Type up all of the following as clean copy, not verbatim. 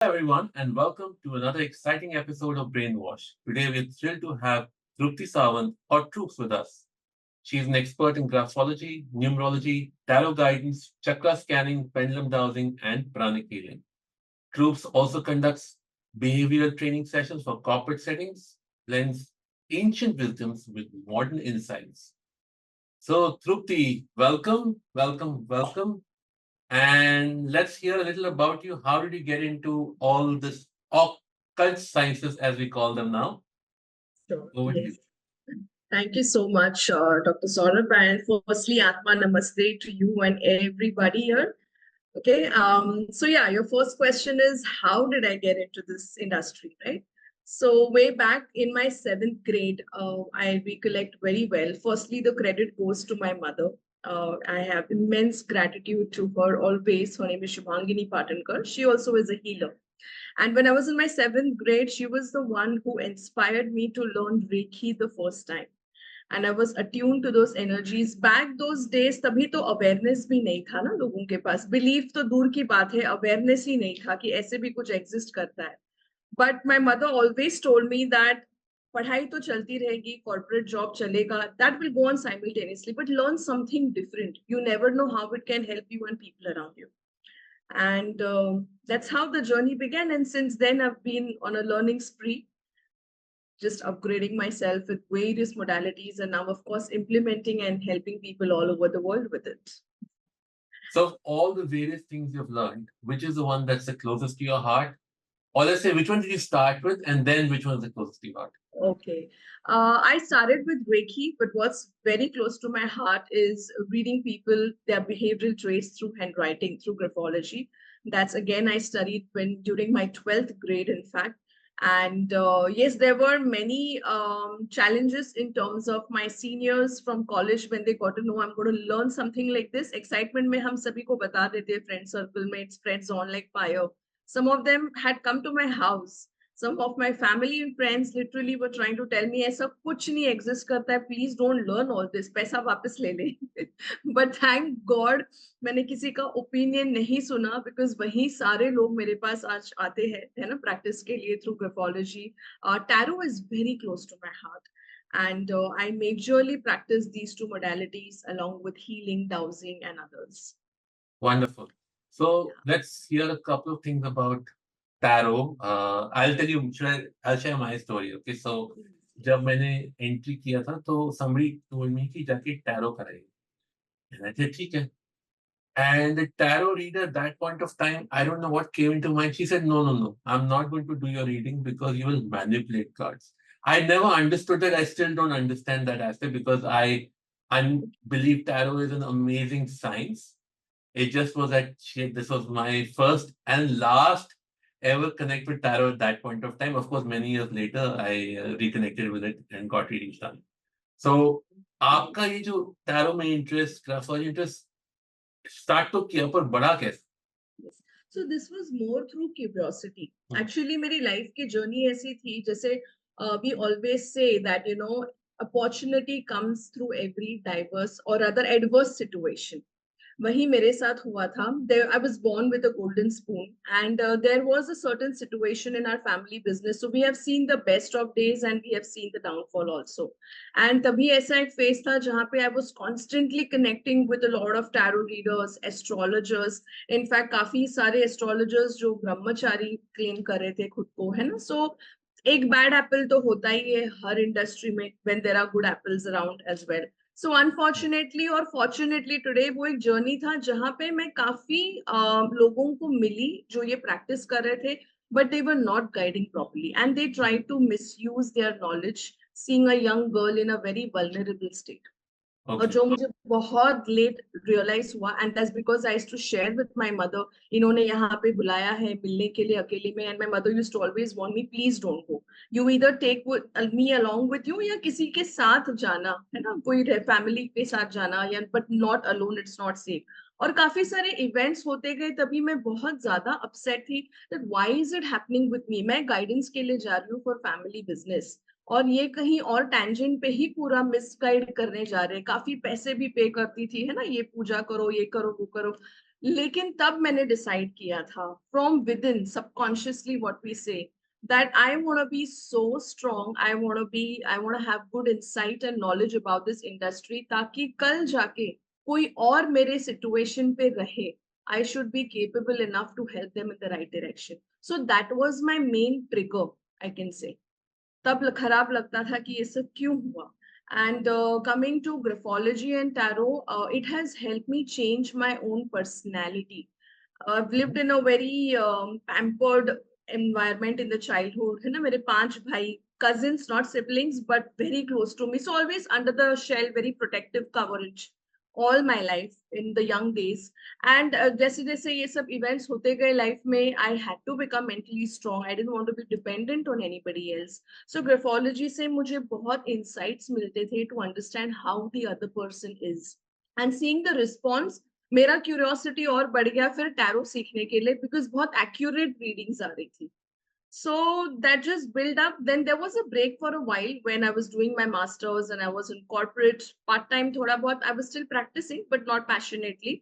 Hello, everyone, and welcome to another exciting episode of Brainwash. Today, we're thrilled to have Drupti Sawant or Troops with us. She's an expert in graphology, numerology, tarot guidance, chakra scanning, pendulum dowsing, and pranic healing. Troops also conducts behavioral training sessions for corporate settings, blends ancient wisdoms with modern insights. So, Trupti, welcome. And let's hear a little about you. How did you get into all this occult sciences, as we call them now? Sure. Over to you. Yes. Thank you so much, Dr. Saurabh. And firstly, Atma Namaste to you and everybody here. Okay. So your first question is how did I get into this industry, right? So way back in my seventh grade, I recollect very well. Firstly, the credit goes to my mother. I have immense gratitude to her always. Her name is Shubhangini Patankar. She also is a healer. And when I was in my seventh grade, she was the one who inspired me to learn Reiki the first time. And I was attuned to those energies. Back those days, तभी तो awareness भी नहीं था ना लोगों के पास. Belief तो दूर की बात है, awareness ही नहीं था कि ऐसे भी कुछ exist करता है. But my mother always told me that पढ़ाई तो चलती रहेगी, corporate job चलेगा, that will go on simultaneously, but learn something different. You never know how it can help you and people around you. And that's how the journey began. And since then, I've been on a learning spree, just upgrading myself with various modalities, and now, of course, implementing and helping people all over the world with it. So, of all the various things you've learned, which is the one that's the closest to your heart? Or let's say, which one did you start with, and then which one is the closest to your heart? Okay. I started with Reiki, but what's very close to my heart is reading people, their behavioral traits through handwriting, through graphology. That's again, I studied when during my 12th grade, in fact. And yes, there were many challenges in terms of my seniors from college when they got to know I'm going to learn something like this. Excitement mein hum sabhi ko bata dete, friend circle mates, friends on like fire. Some of them had come to my house. Some of my family and friends literally were trying to tell me ऐसा कुछ नहीं exist करता है, please don't learn all this, पैसा वापस ले ले. But thank God मैंने किसी का opinion नहीं सुना, because वही सारे लोग मेरे पास आज आते हैं है ना practice के लिए through graphology. Tarot is very close to my heart, and I majorly practice these two modalities along with healing, dowsing, and others. Wonderful. So, let's hear a couple of things about tarot. I'll tell you, I'll share my story. Okay, so जब मैंने entry किया था तो somebody told me कि जाके tarot कराइए. And I said ठीक है. And the tarot reader at that point of time, I don't know what came into mind. She said, no. I'm not going to do your reading because you will manipulate cards. I never understood that. I still don't understand that aspect because I believe tarot is an amazing science. It just was that this was my first and last ever connect with tarot at that point of time. Of course, many years later, I reconnected with it and got readings done. So, आपका ये जो tarot में interest, graphology interest start तो किया पर बड़ा कैसे? Yes. So this was more through curiosity. Actually, मेरी life की journey ऐसी थी जैसे we always say that opportunity comes through every diverse or other adverse situation. वही मेरे साथ हुआ था. There, I was born with a golden spoon, and there was a certain situation in our family business. So we have seen the best of days, and we have seen the downfall also. And तभी ऐसा एक phase था जहाँ पे I was constantly connecting with a lot of tarot readers, astrologers. In fact, काफी सारे astrologers जो ब्रह्मचारी claim कर रहे थे खुद को, है ना? So एक bad apple तो होता ही है हर industry में when there are good apples around as well. So unfortunately और फॉर्चुनेटली टुडे वो एक जर्नी था जहां पे मैं काफी लोगों को मिली जो ये प्रैक्टिस कर रहे थे, but they were not guiding properly and they try to misuse their knowledge, seeing a young girl in a very vulnerable state. और Okay. जो मुझे बहुत लेट रियलाइज हुआ, and that's because I used to share with my mother. इन्होंने यहाँ पे बुलाया है मिलने के लिए अकेले में, and my mother used to always warn me, please don't go, you either take me along with you या किसी के साथ जाना, है ना, कोई फैमिली के साथ जाना, या but not alone, it's not safe. और काफी सारे इवेंट्स होते गए, तभी मैं बहुत ज्यादा अपसेट थी that why is it happening with me. मैं गाइडेंस के लिए जा रही हूँ फॉर फैमिली बिजनेस, और ये कहीं और टेंजेंट पे ही पूरा मिसगाइड करने जा रहे हैं. काफी पैसे भी पे करती थी, है ना, ये पूजा करो, ये करो, वो करो. लेकिन तब मैंने डिसाइड किया था from within subconsciously what we say that I want to be so strong, I want to have good insight and knowledge about this industry, ताकि कल जाके कोई और मेरे सिचुएशन पे रहे, I should be capable enough to help them in the right direction. So that was my main trigger, I can say. तब खराब लगता था कि ये सब क्यों हुआ. And coming to graphology and tarot, it has helped me change my own personality. I've lived in a very pampered environment in the childhood. है ना, मेरे 5 भाई, cousins, not siblings, but very close to me. So always under the shell, very protective coverage all my life in the young days. And जैसे जैसे ये सब events होते गए life में, I had to become mentally strong. I didn't want to be dependent on anybody else. So graphology से मुझे बहुत insights मिलते थे to understand how the other person is. And seeing the response, मेरा curiosity और बढ़ गया फिर टैरो सीखने के लिए, बिकॉज बहुत एक्यूरेट रीडिंग्स आ रही थी. So that just built up. Then there was a break for a while when I was doing my masters and I was in corporate part time. thoda bahut I was still practicing but not passionately,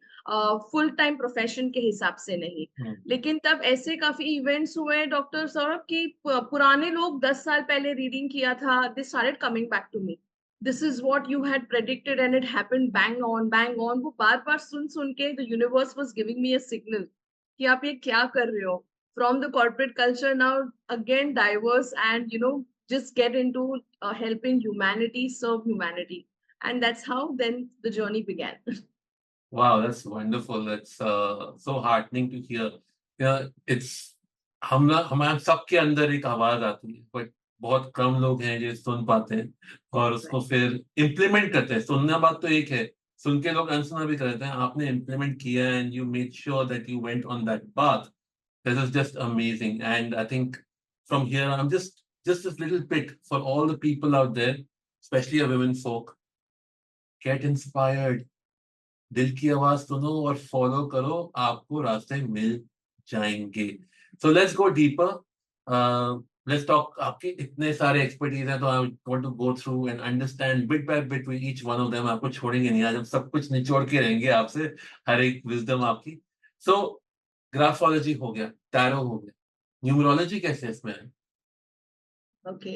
full time profession के हिसाब से नहीं. लेकिन तब ऐसे काफी events हुए doctor Saurabh की, पुराने लोग 10 साल पहले रीडिंग किया था, they started coming back to me. This is what you had predicted and it happened bang on bang on. वो बार बार सुन सुन के the universe was giving me a signal कि आप ये क्या कर रहे हो. From the corporate culture now, again diverse, and just get into helping humanity, serve humanity. And that's how then the journey began. Wow, that's wonderful. That's so heartening to hear. Yeah, it's हमारे सबके अंदर एक आवाज आती है, but बहुत कम लोग हैं जो सुन पाते हैं और उसको Right. फिर इम्प्लीमेंट करते हैं. सुनना बात तो एक है, सुन के लोग अनसुना भी करते हैं. आपने इम्प्लीमेंट किया and you made sure that you went on that path. This is just amazing. And I think from here, I'm just this little bit for all the people out there, especially our women folk, get inspired. दिल की आवाज सुनो और follow करो, आपको रास्ते मिल जाएंगे. So let's go deeper. Let's talk. आपके इतने सारे एक्सपर्टीज हैं, तो I want to go through and understand bit by bit with each one of them. आपको छोड़ेंगे नहीं, आज हम सब कुछ निचोड़ के रहेंगे आपसे, हर एक विजडम आपकी. सो ग्राफोलॉजी हो गया, टैरो हो गया, न्यूमरोलॉजी कैसे है इसमें? Okay.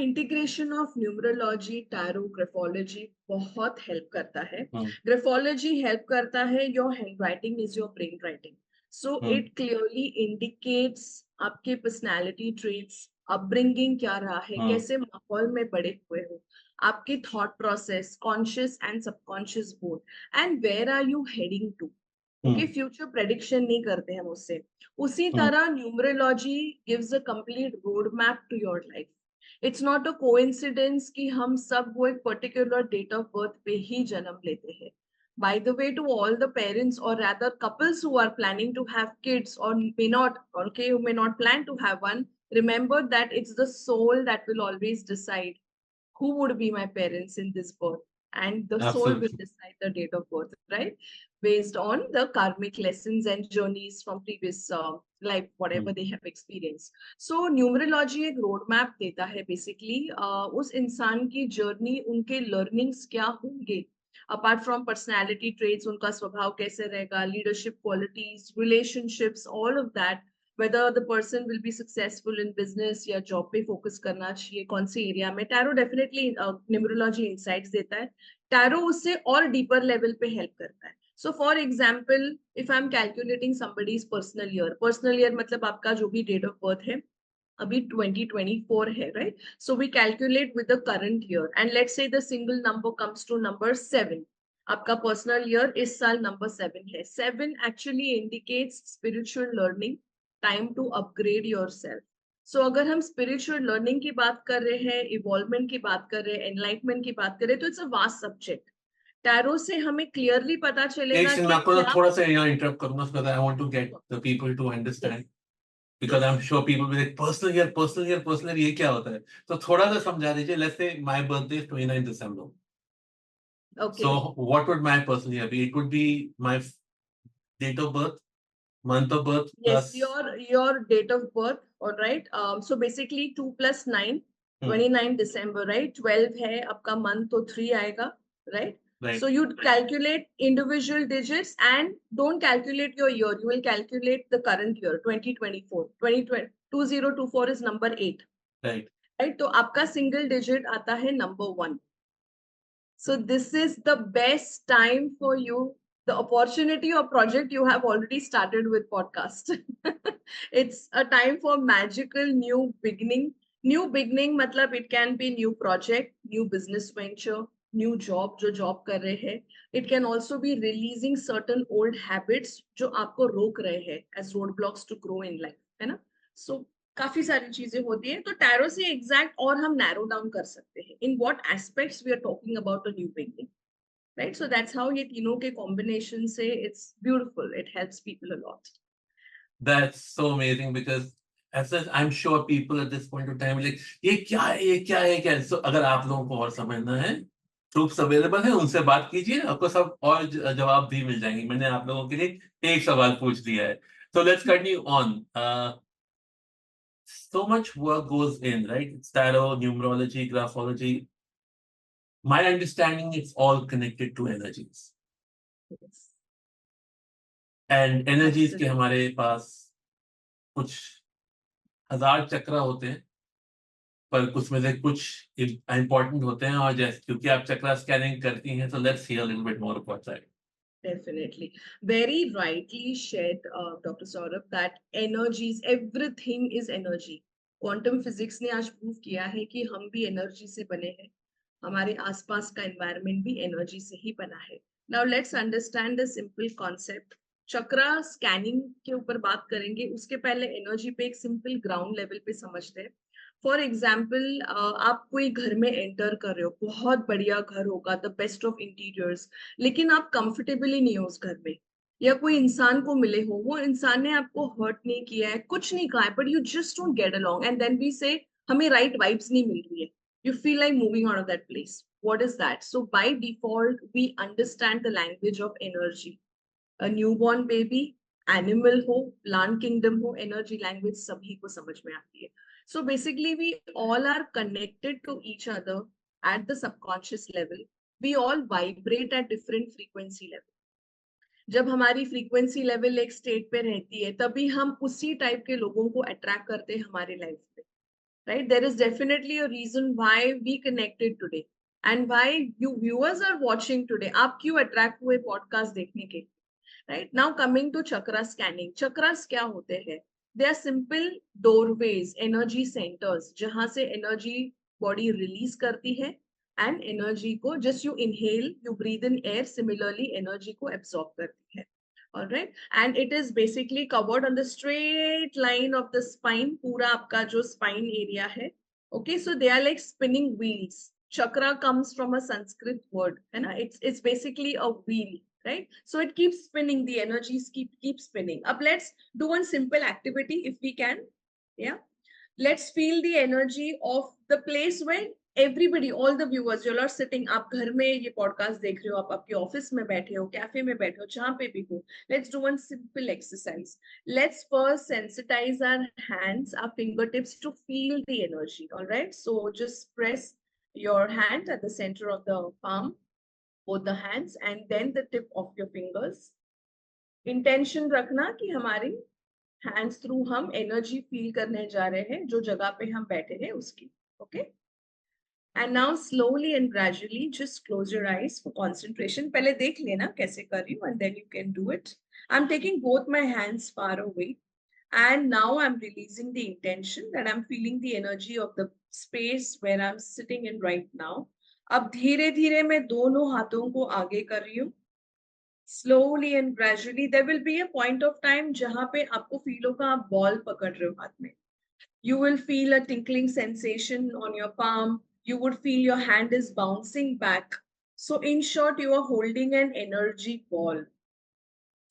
Integration of numerology, tarot, graphology बहुत हेल्प करता है. हम्म. ग्राफोलॉजी हेल्प करता है, your hand writing is your brain writing. So hmm. It clearly indicates आपके पर्सनालिटी ट्रेट्स, अपब्रिंगिंग क्या रहा है, हम्म. कैसे माहौल में बड़े हुए हो, आपकी thought process, conscious and subconscious both, and where are you heading to. Okay, hmm. Future prediction नहीं करते हम उससे. उसी हम्म. तरह numerology gives a complete road map to your life. It's not a coincidence कि हम सब वो एक पर्टिकुलर डेट ऑफ बर्थ पे ही जन्म लेते हैं. By the way, to all the parents, or rather couples who are planning to have kids or may not, okay, who may not plan to have one, remember that it's the soul that will always decide who would be my parents in this birth, and the soul will Absolutely. decide the date of birth, right, based on the karmic lessons and journeys from previous life, hmm. whatever they have experienced. So numerology एक road map देता है basically, उस इंसान की journey, उनके learnings क्या होंगे, apart from personality traits, उनका स्वभाव कैसे रहेगा, leadership qualities, relationships, all of that, whether the person will be successful in business या job पे focus करना चाहिए, कौन सी एरिया में. टैरो डेफिनेटली न्यूमरोलॉजी इंसाइट्स देता है. टैरो उससे और डीपर लेवल पे हेल्प करता है. So for example, if I am calculating somebody's personal year मतलब आपका जो भी डेट ऑफ बर्थ है, अभी 2024 है, right. So we calculate with the current year and let's say the single number comes to number 7. आपका पर्सनल ईयर इस साल नंबर 7 है. 7 actually indicates spiritual learning, time to upgrade yourself. So अगर हम spiritual learning की बात कर रहे हैं, इवॉल्वमेंट की बात कर रहे हैं, एनलाइटमेंट की बात कर रहे हैं, तो it's a vast subject. Tarot से हमें क्लियरली पता एक चलेगा सेकंड, मैं कि आपको ना क्या. थोड़ा सा यहाँ इंटरप्ट करूंगा, because I want to get the people to yes. understand, because I'm sure people will be like, personal year ये क्या होता है? तो थोड़ा सा समझा दीजिए. Let's say my birthday is 29 December. Okay. So what would my personal year be? It would be my date of birth, month of birth Yes, plus. your date of birth, all right. So basically 2 + 9, hmm. 29 December, right? 12 है आपका month, तो 3 आएगा, right? Right. So you calculate individual digits and don't calculate your year. You will calculate the current year, 2024. 2024 is number 8. Right. Right? तो आपका single digit आता है number 1. So this is the best time for you. The opportunity or project you have already started with podcast. It's a time for magical new beginning. New beginning matlab it can be new project, new business venture, new job जो job कर रहे हैं. It can also be releasing certain old habits जो आपको रोक रहे हैं as roadblocks to grow in life, है ना? So काफी सारी चीजें होती हैं तो टैरो से एग्जैक्ट और हम नैरो डाउन कर सकते हैं in what aspects we are talking about a new beginning right so that's how ये तीनों के कॉम्बिनेशन से it's beautiful it helps people a lot That's so amazing because as such, I'm sure people at this point of time will like, ये क्या है, ये क्या है, ये क्या है? So अगर आप लोगों को और समझना है, ट्रूप्स अवेलेबल है, उनसे बात कीजिए, आपको सब और जवाब भी मिल जाएंगे। मैंने आप लोगों के लिए एक सवाल पूछ दिया है। So let's continue on. So much work goes in, right? It's tarot, numerology, graphology. My understanding, it's all connected to energies. And energies के हमारे पास कुछ हजार चक्र होते हैं, पर कुछ में से कुछ इम्पोर्टेंट होते हैं और जैसे क्योंकि आप चक्रा स्कैनिंग करती हैं, so let's hear a little bit more about that. Definitely. Very rightly shared, Dr. Saurabh, that energies, everything is energy. Quantum physics ने आज prove किया है कि हम भी energy से बने हैं. हमारे आसपास का environment भी energy से ही बना है. Now let's understand the simple concept. Chakra scanning के ऊपर बात करेंगे उसके पहले एनर्जी पे एक सिंपल ग्राउंड लेवल पे समझते हैं फॉर एग्जाम्पल आप कोई घर में एंटर कर रहे हो बहुत बढ़िया घर होगा द बेस्ट ऑफ इंटीरियर्स लेकिन आप कंफर्टेबली नहीं हो उस घर में या कोई इंसान को मिले हो वो इंसान ने आपको हर्ट नहीं किया है कुछ नहीं कहा है but you just don't get along and then we say हमें राइट वाइब्स नहीं मिल रही है you feel like moving out of that place. What is that? So by default, we understand the language of energy. A newborn baby, animal हो, plant kingdom हो, energy language सभी को समझ में आती है. So basically, we all are connected to each other at the subconscious level. We all vibrate at different frequency level. जब हमारी frequency level एक state पे रहती है, तभी हम उसी type के लोगों को attract करते हैं हमारे life में. Right? There is definitely a reason why we connected today and why you viewers are watching today. आप क्यों attract हुए podcast देखने के? Right? Now coming to chakra scanning. Chakras क्या होते हैं? They are simple doorways, energy centers, जहां से energy body release करती है and energy को just you inhale, you breathe in air, similarly energy को absorb करती है. All right, and it is basically covered on the straight line of the spine. पूरा आपका जो spine area है. Okay, so they are like spinning wheels. Chakra comes from a Sanskrit word, है ना? It's basically a wheel, right? So it keeps spinning. The energies keep spinning. Up, let's do one simple activity if we can. Yeah, let's feel the energy of the place where everybody, all the viewers, you are sitting. आप घर में ये podcast देख रहे हो, आप आपके office में बैठे हो, कैफे में बैठे हो, जहाँ पे भी हो. Let's do one simple exercise. Let's first sensitize our hands, our fingertips to feel the energy. All right. So just press your hand at the center of the palm, both the hands, and then the tip of your fingers. Intention रखना कि हमारी hands through हम energy feel करने जा रहे हैं जो जगह पे हम बैठे हैं उसकी okay and now slowly and gradually just close your eyes for concentration पहले देख लेना कैसे कर रही हूँ and then you can do it I am taking both my hands far away and now I'm releasing the intention that I'm feeling the energy of the space where I'm sitting in right now. अब धीरे धीरे मैं दोनों हाथों को आगे कर रही हूँ slowly and gradually. There will be a point of time जहां पे आपको फील होगा आप बॉल पकड़ रहे हो हाथ में. You will feel a tinkling sensation on your palm. You would feel your hand is bouncing back. So in short, you are holding an energy ball.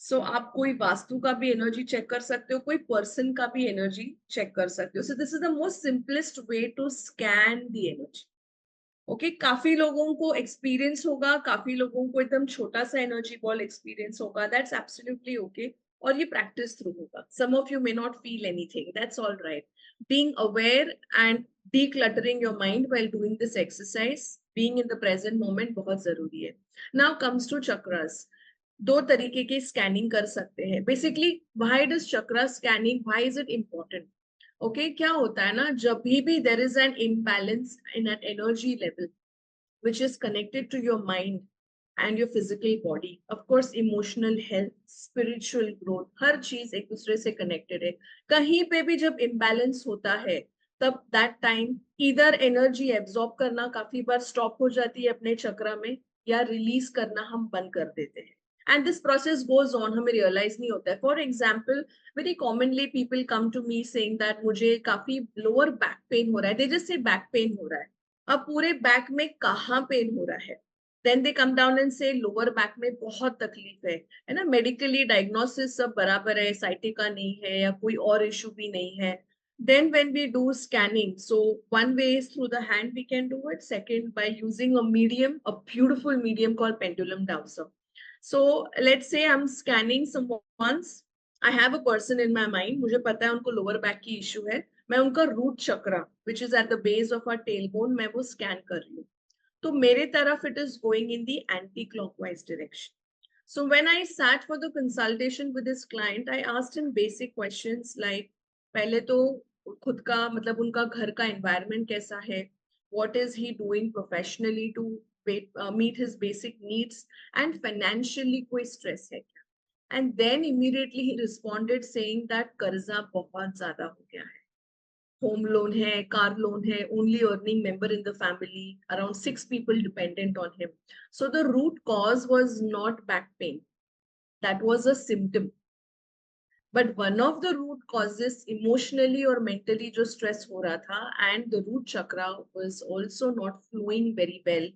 So आप कोई वास्तु का भी एनर्जी चेक कर सकते हो, कोई पर्सन का भी एनर्जी चेक कर सकते हो. So this is the most simplest way to scan the energy. Okay काफी लोगों को एक्सपीरियंस होगा काफी लोगों को एकदम छोटा सा एनर्जी बॉल एक्सपीरियंस होगा दैट्स एब्सोल्युटली ओके और ये प्रैक्टिस थ्रू होगा. Some of you may not feel anything, that's all right. Being aware and decluttering your mind while doing this exercise, being in the present moment बहुत जरूरी है. Now comes to chakras. दो तरीके की scanning कर सकते हैं basically. Why does chakra scanning, why is it important? Okay, क्या होता है ना, जब भी there is an imbalance in an energy level which is connected to your mind and your physical body, of course emotional health, spiritual growth, हर चीज एक दूसरे से connected है. कहीं पे भी जब imbalance होता है तब that time इधर एनर्जी एब्जॉर्ब करना काफी बार स्टॉप हो जाती है अपने चक्रा में, या रिलीज करना हम बंद कर देते हैं. And this process goes on, हमें रियलाइज नहीं होता है. For example, very commonly people come to me saying that मुझे काफी लोअर बैक पेन हो रहा है. They just say back pain हो रहा है. अब पूरे बैक में कहाँ पेन हो रहा है? Then they come down and say lower back में बहुत तकलीफ है ना. मेडिकली डायग्नोसिस सब बराबर है, साइटिका नहीं है या कोई और इशू भी नहीं है. Then when we do scanning, so one way is through the hand we can do it. Second, by using a medium, a beautiful medium called pendulum dowser. So let's say I'm scanning someone's, I have a person in my mind, मुझे पता है उनको lower back की issue है. मैं उनका root chakra which is at the base of our tailbone, मैं वो स्कैन कर रही हूँ. तो मेरे तरफ it is going in the anti clockwise direction. So when I sat for the consultation with this client, I asked him basic questions like, पहले तो खुद का मतलब उनका घर का environment कैसा है, what is he doing professionally to meet his basic needs, and financially कोई stress है क्या. And then immediately he responded saying that कर्जा बहुत ज्यादा हो गया है. होम लोन है, कार लोन है, only earning member in the family, around 6 people dependent on him. So the root cause was not back pain, that was a symptom. But one of the root causes emotionally or mentally जो stress हो रहा था, and the root chakra was also not flowing very well.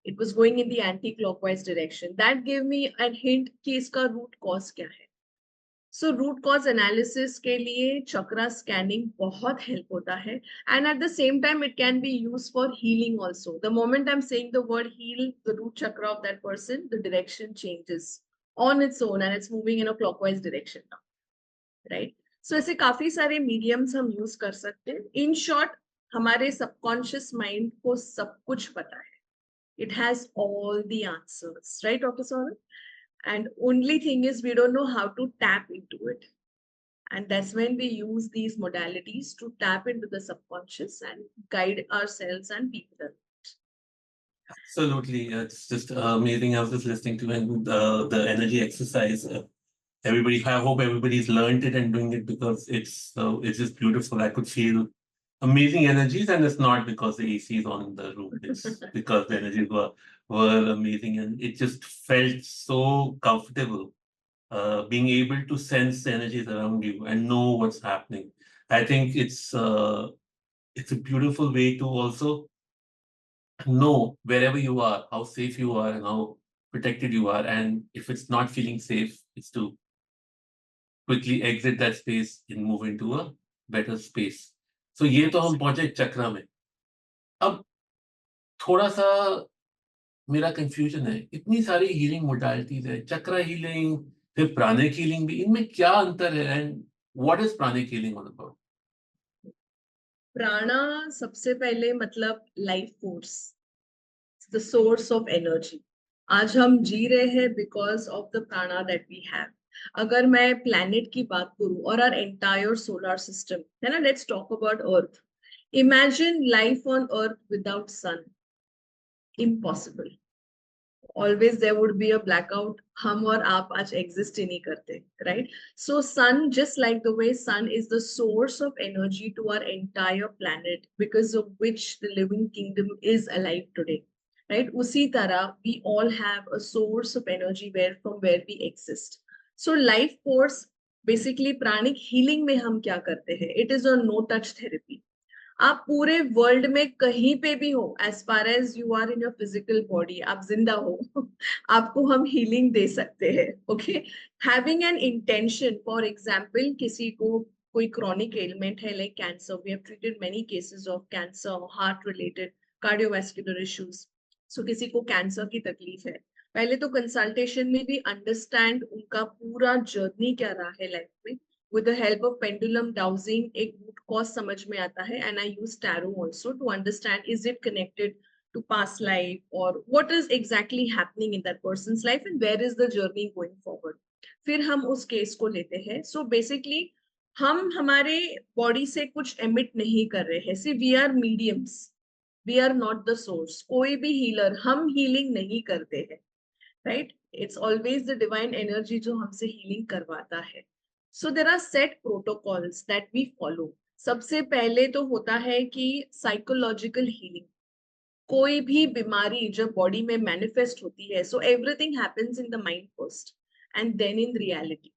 It was going in the anti-clockwise direction. That gave me a hint कि इसका root cause क्या है. So root cause analysis के लिए चक्रा स्कैनिंग बहुत हेल्प होता है. And at the same time it can be use for healing also. The moment I am saying the word heal, the root chakra of that person, the direction changes on its own and it's moving in a clockwise direction now, right. So ऐसे काफी सारे mediums हम use कर सकते हैं. In short, हमारे subconscious mind को सब कुछ पता है. It has all the answers, right, Dr. Saurabh? And only thing is we don't know how to tap into it. And that's when we use these modalities to tap into the subconscious and guide ourselves and people. Absolutely. It's just amazing. I was just listening to and the energy exercise. Everybody, I hope everybody's learned it and doing it because it's just beautiful. I could feel amazing energies, and it's not because the AC is on in the room. It's because the energies were amazing, and it just felt so comfortable. Being able to sense the energies around you and know what's happening. I think it's a beautiful way to also know wherever you are, how safe you are and how protected you are. And if it's not feeling safe, it's to quickly exit that space and move into a better space. So ये तो हम पहुंचे चक्रा में. अब थोड़ा सा मेरा confusion है. इतनी सारी हीलिंग मोडालिटीज है, चक्रा हीलिंग, फिर प्राणिक हीलिंग भी. इनमें क्या अंतर है and what is pranic healing all about? Prana सबसे पहले मतलब life force, the source of energy. आज हम जी रहे हैं because of the prana that we have. अगर मैं प्लैनेट की बात करूं और आवर एंटायर सोलर सिस्टम है ना, let's talk about earth. Imagine life on earth without sun, impossible. Always there would be a blackout. हम और आप आज exist ही नहीं करते, right? So sun, just like the way sun is the source of energy to our entire planet, because of which the living kingdom is alive today, right? उसी तरह we all have a source of energy from where we exist. So life force, basically pranic healing में हम क्या करते हैं? It is a no touch therapy. आप पूरे world में कहीं पे भी हो, as far as you are in your physical body, आप जिंदा हो आपको हम हीलिंग दे सकते हैं. Okay, having an intention. For example, किसी को कोई क्रॉनिक एलिमेंट है like cancer, we have treated many cases of cancer, heart related, cardiovascular issues. So किसी को कैंसर की तकलीफ है, पहले तो कंसल्टेशन में भी अंडरस्टैंड उनका पूरा जर्नी क्या रहा है लाइफ में. With the help of pendulum dowsing एक रूट कॉज समझ में आता है. And I use tarot also to understand is it connected to past life or what is exactly happening in that person's life and where is the journey going forward. फिर हम उस case को लेते हैं. सो बेसिकली हम हमारे body से कुछ एमिट नहीं कर रहे हैं. See we are mediums, we are not the source. कोई भी हीलर, हम हीलिंग नहीं करते हैं, right. It's always the divine energy जो हमसे हीलिंग करवाता है. So there are set protocols that we follow. सबसे पहले तो होता है कि साइकोलॉजिकल हीलिंग. कोई भी बीमारी जब बॉडी में मैनिफेस्ट होती है, so everything happens in the mind first and then in reality.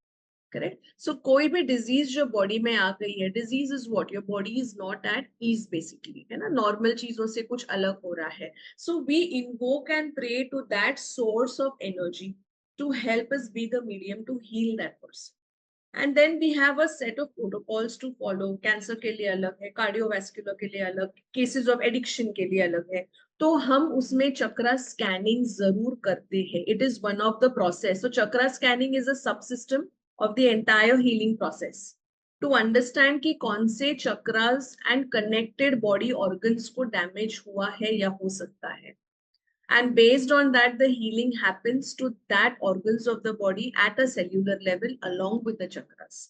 Correct. So कोई भी डिजीज जो बॉडी में आ गई है, disease is what your body is not at ease basically, है ना. नॉर्मल चीजों से कुछ अलग हो रहा है. So we invoke and pray to that source of energy to help us be the medium to heal that person. And then we have a set of protocols to follow. Cancer के लिए अलग है, cardiovascular के लिए अलग, cases of addiction के लिए अलग है. तो हम उसमें चक्रा स्कैनिंग जरूर करते हैं. It is one of the process. So chakra scanning is a सब system of the entire healing process to understand कि कौन से chakras and connected body organs को damage हुआ है या हो सकता है. And based on that the healing happens to that organs of the body at a cellular level along with the chakras.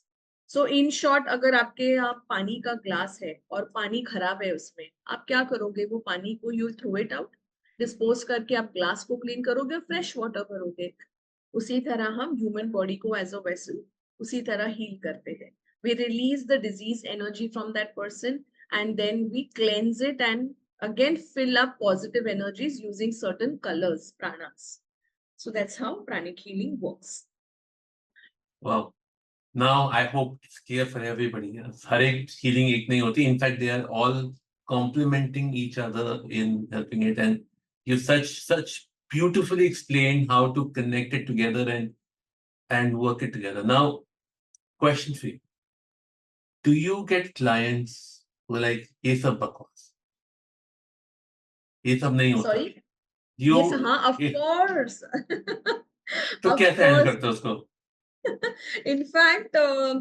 So in short, अगर आपके यहाँ पानी का ग्लास है और पानी खराब है, उसमें आप क्या करोगे? वो पानी को you throw it out, dispose करके आप ग्लास को क्लीन करोगे, फ्रेश वाटर भरोगे. उसी तरह हम ह्यूमन बॉडी को एज अ वेसल उसी तरह हील करते हैं. We release the disease energy from that person and then we cleanse it and again fill up positive energies using certain colors, pranas. So that's how pranic healing works. Wow. Now I hope it's clear for everybody. हर एक healing एक नहीं होती. In fact, they are all complementing each other in helping it. And you such beautifully explained how to connect it together and work it together. Now, question for you: do you get clients who are like ये सब बकवास, ये सब नहीं होता? Sorry. You Yes, of course. तो Of कैसे handle course. करते हो उसको? इनफैक्ट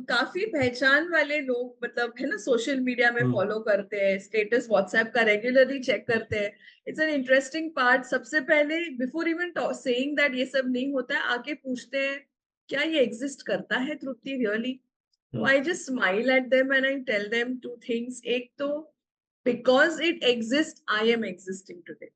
काफी पहचान वाले लोग, मतलब है ना, सोशल मीडिया में फॉलो करते हैं, स्टेटस व्हाट्सएप का रेगुलरली चेक करते हैं. It's an interesting part. सबसे पहले बिफोर इवन सेइंग दैट ये सब नहीं होता है, आके पूछते हैं क्या ये एग्जिस्ट करता है तृप्ति रियली. तो I just smile at them and I tell them two things. एक तो because it exist I am existing today.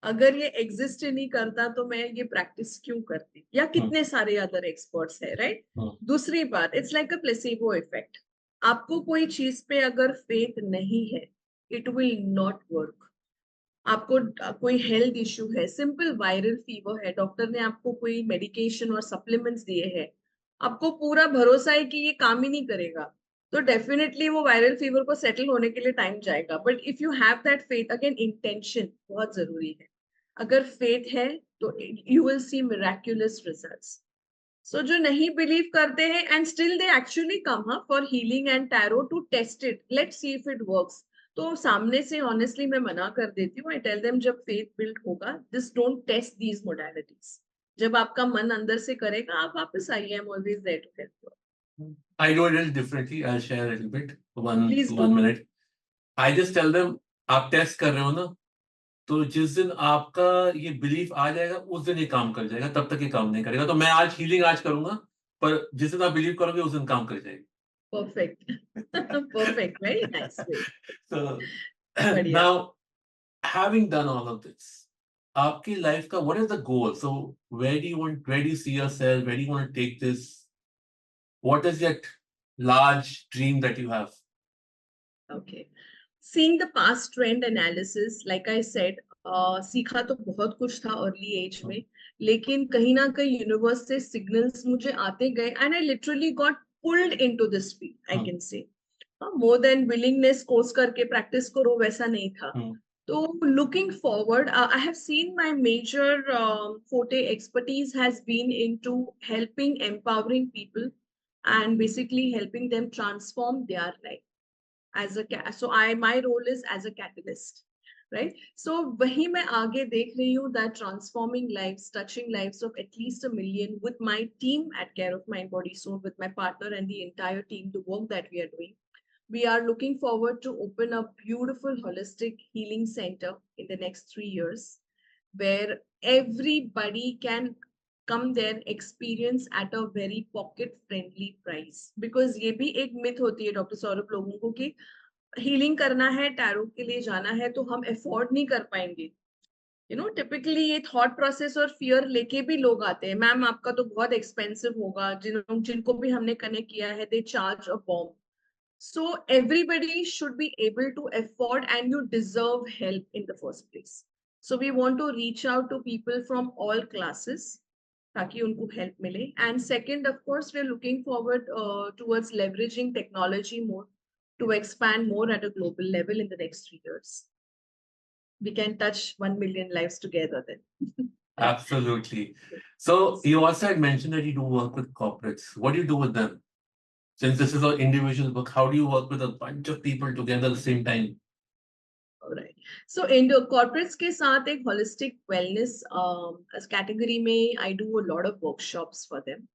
अगर ये एग्जिस्ट नहीं करता तो मैं ये प्रैक्टिस क्यों करती, या कितने सारे अदर एक्सपर्ट्स है, राइट. दूसरी बात, it's like a placebo effect. आपको कोई चीज पे अगर फेथ नहीं है, इट विल नॉट वर्क. आपको कोई हेल्थ इश्यू है, सिंपल वायरल फीवर है, डॉक्टर ने आपको कोई मेडिकेशन और सप्लीमेंट्स दिए हैं, आपको पूरा भरोसा है कि ये काम ही नहीं करेगा, तो डेफिनेटली वो वायरल फीवर को सेटल होने के लिए टाइम जाएगा. But if you have that faith, again intention बहुत जरूरी है. अगर फेथ है तो you will see miraculous results. So जो नहीं बिलीव करते हैं and still they actually come for healing and tarot to test it, let's see if it works, तो सामने से ऑनेस्टली मैं मना कर देती हूँ. आई टेल देम जब फेथ बिल्ड होगा, just don't test these modalities. जब आपका मन अंदर से करेगा, आप वापस आइए. I am always there to help you. I do it a little differently. I'll share a little bit. Please do. 1 minute. I just tell them, आप टेस्ट कर रहे हो ना, तो जिस दिन आपका ये बिलीफ आ जाएगा, उस दिन ये काम कर जाएगा, तब तक ये काम नहीं करेगा. तो मैं आज हीलिंग आज करूंगा, पर जिस दिन आप बिलीव करोगे, उस दिन काम कर जाएगी. Perfect. Perfect. Very nice way. So बढ़िया. now, having done all of this, आपकी लाइफ का what is the goal? So where do you see yourself? Where do you want to take this? What is that large dream that you have? Okay. Seeing the past trend analysis, like I said, सीखा तो बहुत कुछ था early as में, लेकिन कहीं ना कहीं यूनिवर्स से सिग्नल्स मुझे आते गए and I literally got pulled into this field. I can से मोर देन विलिंगनेस, कोर्स करके प्रैक्टिस करो, वैसा नहीं था. तो looking forward, I have seen my major forte expertise has been into helping, empowering people, and basically helping them transform their life as a so my role is as a catalyst. right? So वही मैं आगे देख रही हूँ that transforming lives, touching lives of at least 1 million with my team at Care of Mind Body Soul, with my partner and the entire team, the work that we are doing. We are looking forward to open a beautiful holistic healing center in the next 3 years, where everybody can come there, experience at a very pocket friendly price. Because ये भी एक myth होती है doctor Saurabh, लोगों को कि healing करना है, टैरो के लिए जाना है तो हम अफोर्ड नहीं कर पाएंगे। टिपिकली ये थॉट प्रोसेस और फियर लेके भी लोग आते हैं, मैम आपका तो बहुत एक्सपेंसिव होगा। जिनको भी हमने कनेक्ट किया है, they charge a bomb. So everybody should be able to afford, and you deserve help in the first place. So we want to reach out to people from all classes ताकि उनको help मिले. And second, of course, we're looking forward towards leveraging technology more to expand more at a global level in the next 3 years. We can touch 1 million lives together then. Absolutely. So you also had mentioned that you do work with corporates. What do you do with them? Since this is an individual book, how do you work with a bunch of people together at the same time? Right. So in the corporates के साथ एक holistic wellness as category में I do a lot of workshops for them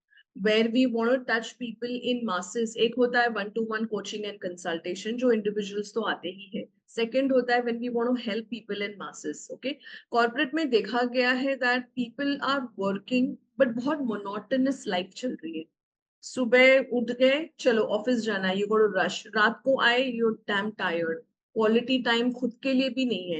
where we want to touch people in masses. एक होता है one-to-one coaching and consultation जो individuals तो आते ही है. Second होता है when we want to help people in masses. Okay. Corporate में देखा गया है that people are working but बहुत monotonous life चल रही है. सुबह उठ गए, चलो ऑफिस जाना है, यू गो टू रश, रात को आए, you dam tired, quality time खुद के लिए भी नहीं है,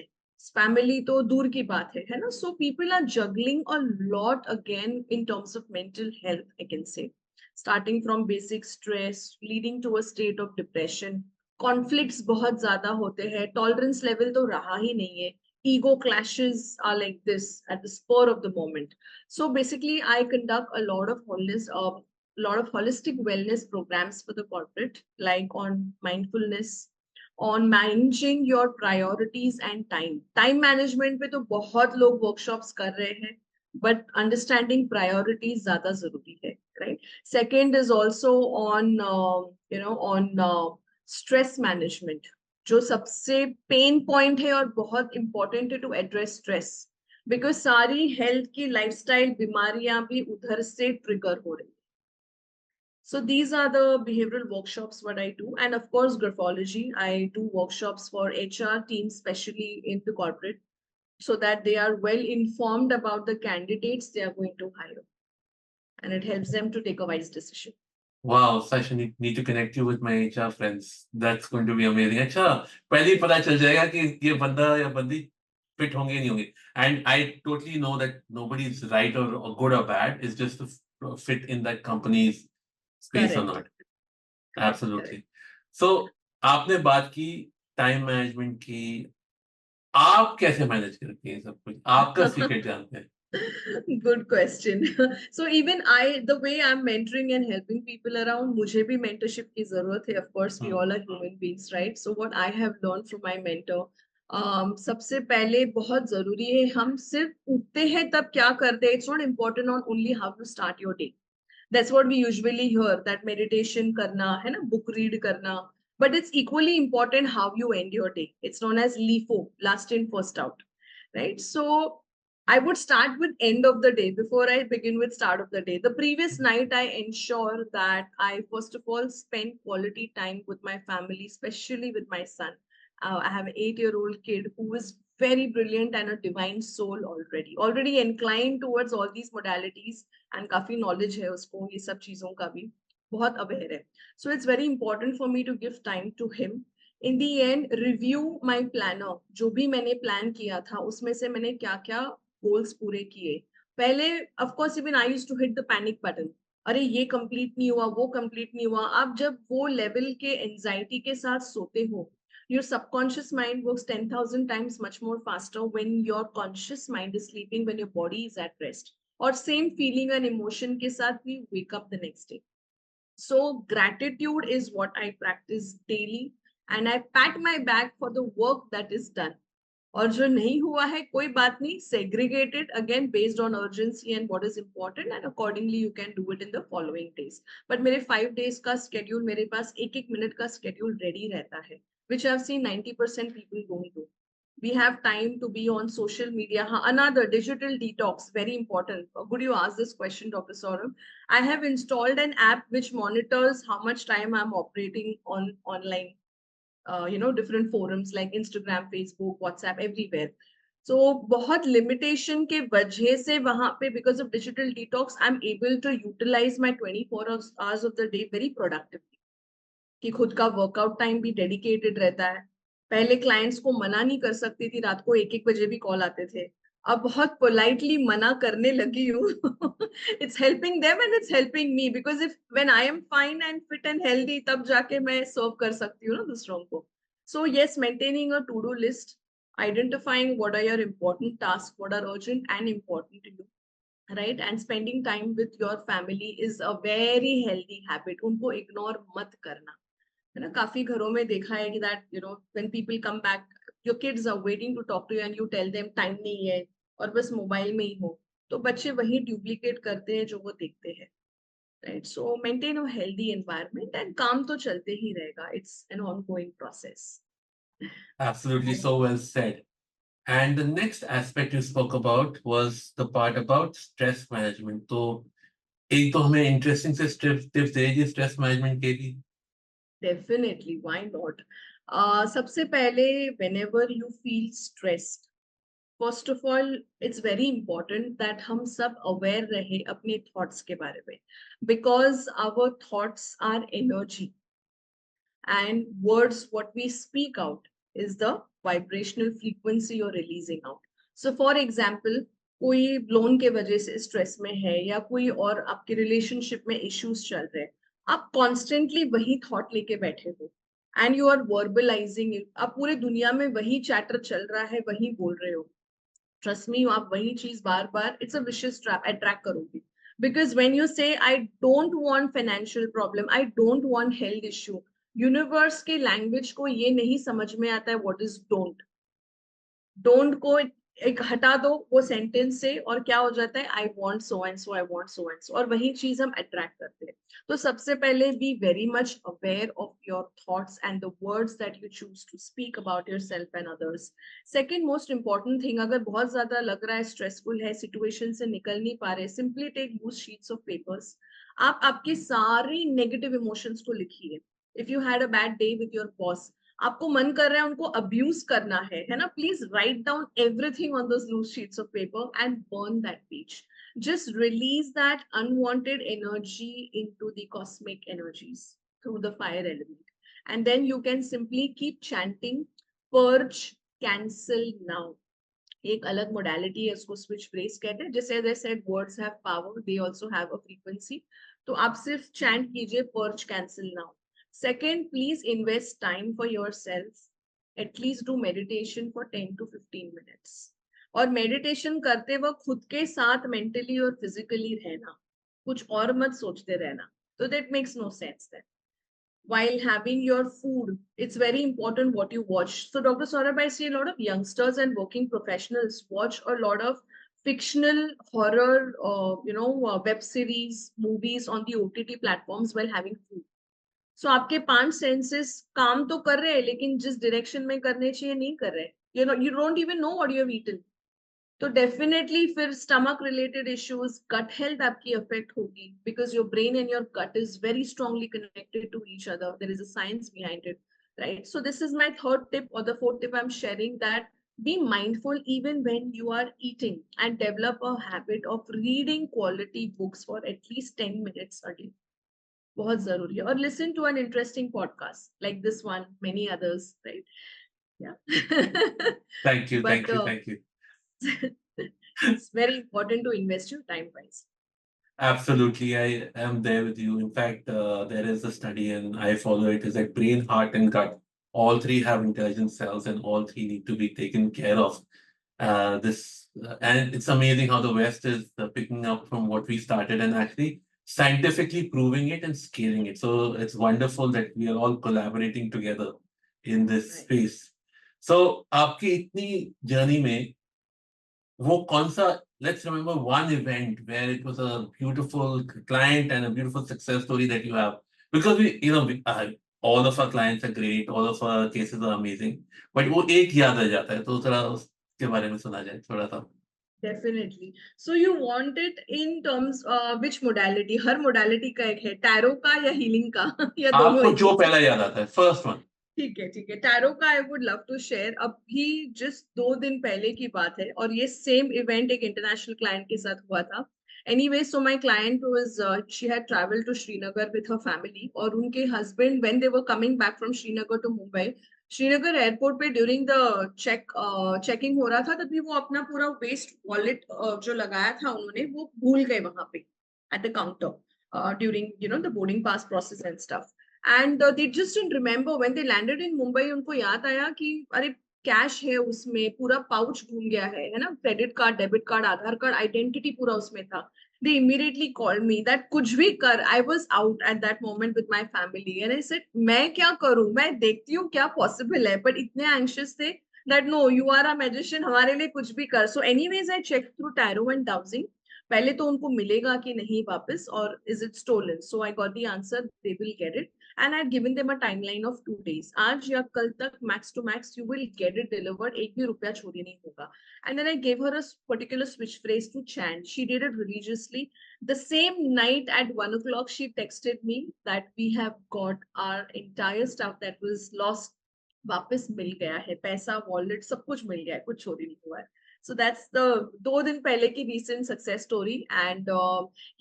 फैमिली तो दूर की बात है ना? So people are juggling a lot again in terms of mental health, I can say, starting from basic stress leading to a state of depression, conflicts बहुत ज्यादा होते हैं, टॉलरेंस लेवल तो रहा ही नहीं है, ego clashes are like this at the spur of the moment. So basically I conduct a lot of holistic wellness programs for the corporate, like on mindfulness, on managing your priorities and time management पे तो बहुत लोग workshops कर रहे हैं, but understanding priorities ज़्यादा ज़रूरी है, right? Second is also on stress management, जो सबसे पेन पॉइंट है और बहुत इंपॉर्टेंट है टू एड्रेस स्ट्रेस, बिकॉज सारी हेल्थ की लाइफस्टाइल बीमारियां भी उधर से ट्रिगर हो रही है. So these are the behavioral workshops what I do. And of course, graphology. I do workshops for HR teams, especially in the corporate, so that they are well informed about the candidates they are going to hire. And it helps them to take a wise decision. Wow, Sash, I need to connect you with my HR friends. That's going to be amazing. अच्छा, पहले ही पता चल जाएगा कि ये बंदा या बंदी fit होंगे नहीं होंगे. And I totally know that nobody is right or good or bad. It's just to fit in that company's space or Correct. not. Absolutely. So आपने बात की टाइम मैनेजमेंट की. आप कैसे मैनेज करती हैं सब कुछ? आपका सीक्रेट जानते हैं. Good question. So even I, the way I'm mentoring and helping people around, मुझे भी mentorship की जरूरत है. Of course, we all are human beings, right? So what I have learned from my mentor, सबसे पहले बहुत जरूरी है, हम सिर्फ उठते हैं तब क्या करते हैं. It's not important on only how you start your day. That's what we usually hear, that meditation karna है ना, book read karna, but it's equally important how you end your day. It's known as LIFO, last in first out, right? So I would start with end of the day before I begin with start of the day. The previous night I ensure that I first of all spend quality time with my family, especially with my son. I have an 8-year-old kid who is very brilliant and a divine soul, already inclined towards all these modalities, and काफी knowledge है उसको ये सब चीजों का भी, बहुत aware है. So it's very important for me to give time to him. In the end, review my planner. जो भी मैंने plan किया था उसमें से मैंने क्या क्या goals पूरे किए. पहले of course even I used to hit the panic button. अरे ये complete नहीं हुआ, वो complete नहीं हुआ. आप जब वो level के anxiety के साथ सोते हो, your subconscious mind works 10,000 times much more faster when your conscious mind is sleeping, when your body is at rest. Or same feeling and emotion के साथ we wake up the next day. So gratitude is what I practice daily, and I pat my back for the work that is done. और जो नहीं हुआ है कोई बात नहीं, segregate it again based on urgency and what is important, and accordingly you can do it in the following days. But मेरे 5 days का schedule, मेरे पास एक एक मिनट का schedule ready रहता है, which I've seen 90% people don't do. We have time to be on social media. Another digital detox, very important. Would you ask this question, Dr. Saurabh? I have installed an app which monitors how much time I'm operating on online, different forums like Instagram, Facebook, WhatsApp, everywhere. So बहुत limitation के वजह से वहां पे, because of digital detox, I'm able to utilize my 24 hours of the day very productively. कि खुद का workout time भी डेडिकेटेड रहता है. पहले क्लाइंट्स को मना नहीं कर सकती थी, रात को 1-1 बजे भी कॉल आते थे. अब बहुत पोलाइटली मना करने लगी हूँ. It's helping them and it's helping me, because if when I am fine and fit and healthy, तब जाके मैं सर्व कर सकती हूँ ना दूसरों को. So yes, maintaining a to-do list, identifying what are your important tasks, what are urgent and important to you, right? And spending time with your family is a very healthy habit. उनको ignore मत करना, है ना. काफी घरों में देखा है कि that when people come back, your kids are waiting to talk to you and you tell them time नहीं है और बस मोबाइल में ही हो, तो बच्चे वही डुप्लीकेट करते हैं जो वो देखते हैं, right? So maintain a healthy environment and काम तो चलते ही रहेगा. It's an ongoing process. Absolutely, so well said. And the next aspect you spoke about was the part about stress management. तो एक तो हमें इंटरेस्टिंग से टिप्स दे दीजिए स्ट्रेस मैनेजमेंट के लिए. Definitely, why not? सबसे पहले, whenever you feel stressed, first of all it's very important that हम सब अवेयर रहे अपने थॉट्स के बारे में, because our thoughts are energy and words, what we speak out, is the vibrational frequency you're releasing out. So for example, कोई loan के वजह से स्ट्रेस में है या कोई और आपके रिलेशनशिप में इश्यूज चल रहे हैं, आप कॉन्स्टेंटली वही थॉट लेके बैठे हो एंड यू आर वर्बलाइजिंग इट. आप पूरे दुनिया में वही चैटर चल रहा है, वही बोल रहे हो. ट्रस्ट मी, आप वही चीज बार बार, it's a vicious trap, attract करोगे. Because when you say I don't want financial problem, I don't want health issue, universe के लैंग्वेज को ये नहीं समझ में आता है व्हाट इज डोंट. डोंट को एक हटा दो वो सेंटेंस से और क्या हो जाता है, I want so and so, I want so and so, और वही चीज हम अट्रैक्ट करते हैं. तो सबसे पहले be very much aware of your thoughts and the words that you choose to speak about yourself and others. Second most important thing, अगर बहुत ज्यादा लग रहा है, स्ट्रेसफुल है, सिचुएशन से निकल नहीं पा रहे, simply take loose sheets of papers. आप आपके सारे नेगेटिव इमोशंस को लिखिए. If you had a bad day with your boss, आपको मन कर रहा है उनको अब्यूज करना है ना, please write down everything on those loose sheets of paper and burn that page. Just release that unwanted energy into the cosmic energies through the fire element. And then you can simply keep chanting, purge, cancel now. एक अलग modality है, उसको switch phrase कहते हैं. जैसे as I said, words have power, they also have a frequency. तो आप सिर्फ chant कीजिए, purge, cancel now. Second, please invest time for yourself. At least do meditation for 10 to 15 minutes. और मेडिटेशन करते वक्त खुद के साथ मेंटली और फिजिकली रहना, कुछ और मत सोचते रहना. तो that makes no sense that. While having your food, it's very important what you watch. So Dr. Saurabh, I see a lot of youngsters and working professionals watch a lot of fictional horror, web series, movies on the OTT platforms while having food. So आपके 5 senses काम तो कर रहे हैं, लेकिन जिस direction में करने चाहिए नहीं कर रहे. You don't even know what you have eaten. तो डेफिनेटली फिर stomach related issues, gut health आपकी अफेक्ट होगी, because your brain and your gut is very strongly connected to each other. There is a science behind it, right? So this is my third tip, or the fourth tip I'm sharing, that be mindful even when you are eating and develop a habit of reading quality books for at least 10 minutes a day. बहुत जरूरी है. और listen to an interesting podcast like this one, many others, right? Yeah. Thank you, but thank you, thank you. it's very important to invest your time wisely. Absolutely, I am there with you. In fact, there is a study and I follow it. Is like brain, heart, and gut. All three have intelligent cells, and all three need to be taken care of. And it's amazing how the West is picking up from what we started and actually scientifically proving it and scaling it. So it's wonderful that we are all collaborating together in this Right. space. So, आपकी इतनी journey में वो कौन सा, let's remember one event where it was a beautiful client and a beautiful success story that you have, because all of our clients are great, all of our cases are amazing, but वो एक याद रह जाता है, तो थोड़ा उसके बारे में सुना जाए थोड़ा सा। Definitely. So you want it in terms which modality? Her modality का एक है, टैरो का या हीलिंग का या दोनों आपको एक जो ही? पहला याद आता है, फर्स्ट वन। ठीक है, ठीक है। टैरो का I would love to share. अभी जस्ट 2 दिन पहले की बात है और ये सेम इवेंट एक इंटरनेशनल क्लाइंट के साथ हुआ था। Anyway, so my client was she had travelled to Srinagar with her family और उनके husband when they were coming back from Srinagar to Mumbai, Srinagar airport पे ड्यूरिंग द चेकिंग हो रहा था, तभी वो अपना पूरा वेस्ट वॉलेट जो लगाया था उन्होंने वो भूल गए वहां पे at the counter during the boarding pass process and stuff. And they just didn't remember when they landed in Mumbai, उनको याद आया कि अरे कैश है उसमें, पूरा पाउच घूम गया है ना, क्रेडिट कार्ड, डेबिट कार्ड, आधार कार्ड, आइडेंटिटी पूरा उसमें था। दे इमीडिएटली कॉल्ड मी दैट कुछ भी कर, I was out at that moment with my family and I said मैं क्या करूं, मैं देखती हूँ क्या पॉसिबल है, बट इतने एंशियस थे that no you are a magician, हमारे लिए कुछ भी कर। So anyways I check through tarot and dowsing, पहले तो उनको मिलेगा कि नहीं वापस और is it stolen. So I got the answer they will get it and I'd given them a timeline of 2 days. आज या कल तक max to max you will get it delivered. एक भी रुपया चोरी नहीं होगा. And then I gave her a particular switch phrase to chant. She did it religiously. The same night at 1 o'clock, she texted me that we have got our entire stuff that was lost वापस मिल गया है, पैसा, wallet, सब कुछ मिल गया है, कुछ चोरी नहीं हुआ है। सो दैट्स द 2 दिन पहले की recent success story. And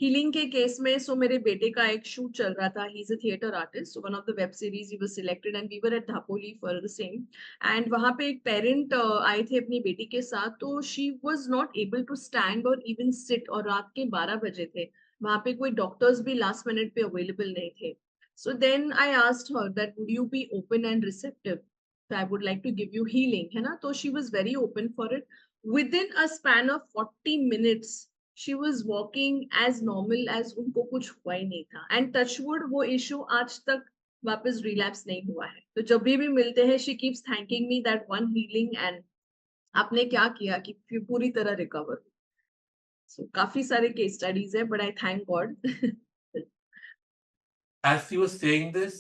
healing के केस में, सो मेरे बेटे का एक शूट चल रहा था, he is a theatre artist, so one of the web series he was selected and we were at Dapoli for the same. And वहां पे एक पेरेंट आए थे अपनी बेटी के साथ, तो she was not able to stand और इवन सिट, और रात के 12 बजे थे, वहां पे कोई डॉक्टर्स भी लास्ट मिनट पे अवेलेबल नहीं थे। So then I asked her that would you be open and receptive? So I would like to give you healing, है ना? So she was very open for it. Within a span of 40 minutes, she was walking as normal as उनको कुछ हुआ ही नहीं था. And touchwood वो issue आज तक वापस relapse नहीं हुआ है. तो जब भी मिलते हैं, she keeps thanking me that one healing and आपने क्या किया कि पूरी तरह recover. So काफी सारे case studies है, but I thank God. As you were saying this,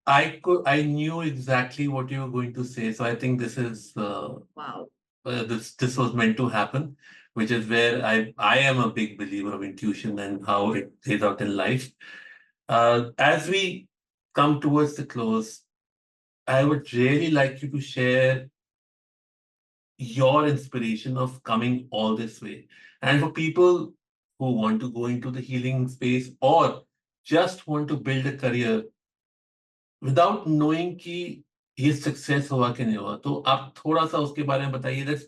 I knew exactly what you were going to say. So I think this is Wow. this was meant to happen, which is where I am a big believer of intuition and how it plays out in life. As we come towards the close, I would really like you to share your inspiration of coming all this way. And for people who want to go into the healing space or just want to build a career without knowing कि ये success हुआ कि नहीं हुआ, तो आप थोड़ा सा उसके बारे में बताइए। That's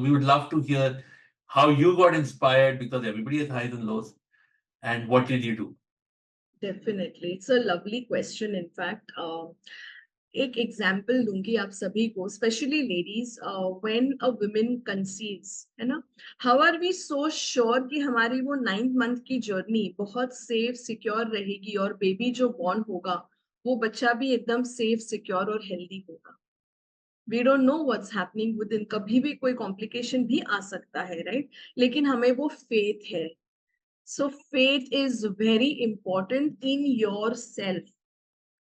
we would love to hear how you got inspired because everybody has highs and lows, and what did you do? Definitely. It's a lovely question, in fact. एक एग्जाम्पल दूंगी आप सभी को, specially ladies, when a woman conceives, है ना, how are we so sure कि हमारी वो 9th मंथ की जर्नी बहुत सेफ सिक्योर रहेगी और बेबी जो बॉर्न होगा वो बच्चा भी एकदम सेफ सिक्योर और हेल्दी होगा? We don't know what's happening within, कभी भी कोई कॉम्प्लिकेशन भी आ सकता है, राइट? लेकिन हमें वो फेथ है। सो faith is very important in your self.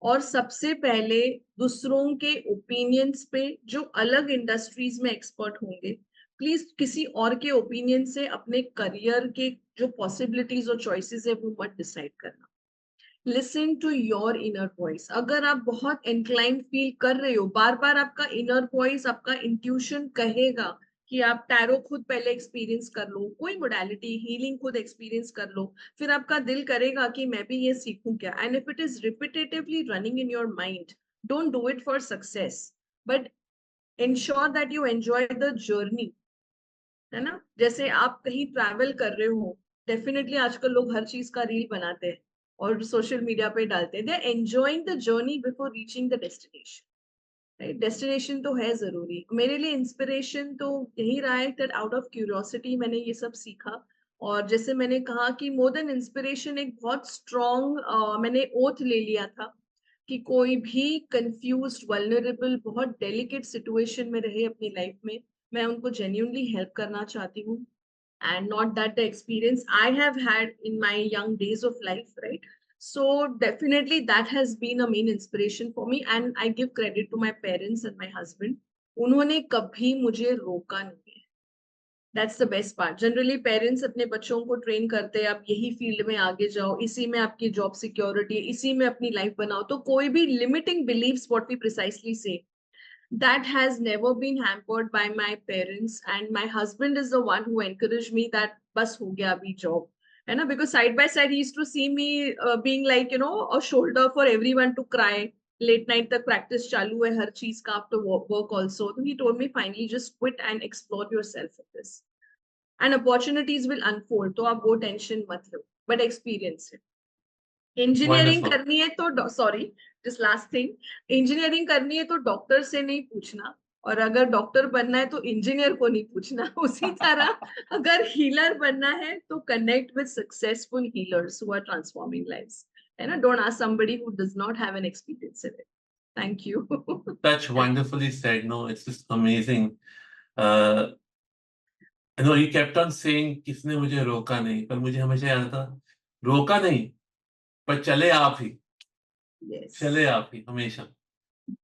और सबसे पहले दूसरों के ओपिनियंस पे, जो अलग इंडस्ट्रीज में एक्सपर्ट होंगे, प्लीज किसी और के ओपिनियन से अपने करियर के जो पॉसिबिलिटीज और चॉइसेस है वो मत डिसाइड करना। Listen to your inner voice. अगर आप बहुत इंक्लाइन फील कर रहे हो, बार बार आपका इनर वॉइस, आपका इंट्यूशन कहेगा कि आप टैरो खुद पहले एक्सपीरियंस कर लो, कोई मोडालिटी हीलिंग खुद एक्सपीरियंस कर लो, फिर आपका दिल करेगा कि मैं भी ये सीखूं क्या। And if it is repetitively running in your mind, don't do it for success, but ensure that you enjoy the journey, है ना? जैसे आप कहीं ट्रैवल कर रहे हो, डेफिनेटली आजकल लोग हर चीज का रील बनाते हैं और सोशल मीडिया पे डालते हैं, they are enjoying the journey before reaching the destination, right? Destination तो है जरूरी। मेरे लिए इंस्पिरेशन तो यही रहा है दैट आउट ऑफ क्यूरियोसिटी मैंने ये सब सीखा। और जैसे मैंने कहा कि मोर देन इंस्पिरेशन, एक बहुत स्ट्रॉन्ग मैंने ओथ ले लिया था कि कोई भी कंफ्यूज्ड, वल्नरेबल, बहुत डेलिकेट सिचुएशन में रहे अपनी लाइफ में, मैं उनको जेन्युइनली हेल्प करना चाहती हूँ। And not that the experience I have had in my young days of life, right? So definitely that has been a main inspiration for me, and I give credit to my parents and my husband. उन्होंने कभी मुझे रोका नहीं है. That's the best part. Generally, parents अपने बच्चों को train करते हैं, आप यही फील्ड में आगे जाओ, इसी में आपकी जॉब सिक्योरिटी है, इसी में अपनी लाइफ बनाओ. तो कोई भी limiting beliefs, what we precisely say, that has never been hampered by my parents, and my husband is the one who encouraged me that bas ho gaya abhi job, है ना, because side by side he used to see me being like, you know, a shoulder for everyone to cry. Late night tak practice chalu hai har cheez ka after work also. So he told me, finally just quit and explore yourself with this, and opportunities will unfold, तो आप वो tension मत लो, but experience it. Engineering Wonderful. करनी है तो sorry, just last thing, engineering करनी है तो डॉक्टर से नहीं पूछना, और अगर डॉक्टर बनना है तो इंजीनियर को नहीं पूछना. उसी तरह अगर हीलर बनना है तो connect with successful healers who are transforming lives, है ना. Don't ask somebody who does not have an experience in it. Thank you. Such wonderfully said. No, it's just amazing. Uh, you kept on saying, किसने मुझे रोका नहीं, पर मुझे हमेशा याद था, रोका नहीं, पर चले आप ही, चले Yes, आप ही, हमेशा. So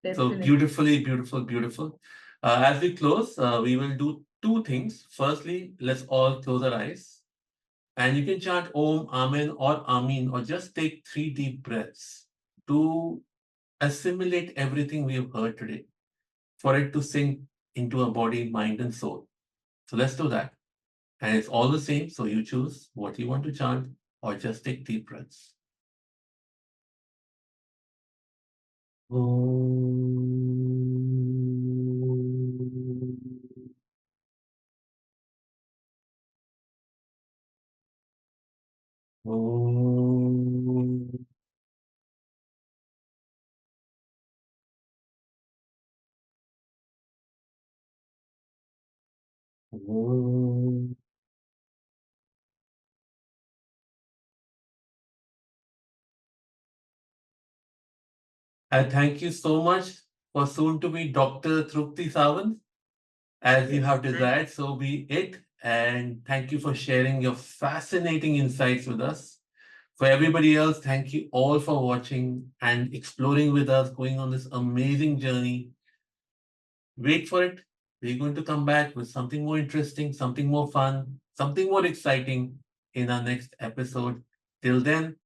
definitely. beautifully, beautiful, beautiful. As we close, we will do two things. Firstly, let's all close our eyes. And you can chant Om, Amen, or Amin, or just take 3 deep breaths to assimilate everything we have heard today, for it to sink into our body, mind, and soul. So let's do that. And it's all the same. So you choose what you want to chant, or just take deep breaths. Om. Om. Om. I thank you so much for soon to be Dr. Trupti Sawant, as you Yes, have desired, so be it. And thank you for sharing your fascinating insights with us. For everybody else, thank you all for watching and exploring with us, going on this amazing journey. Wait for it. We're going to come back with something more interesting, something more fun, something more exciting in our next episode. Till then,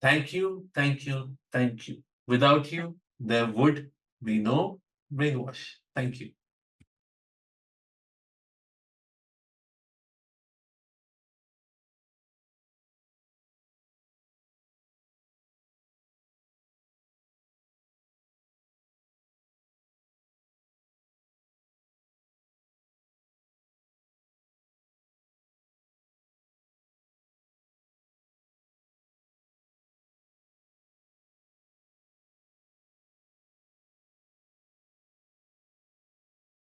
thank you, thank you, thank you. Without you, there would be no brainwash. Thank you.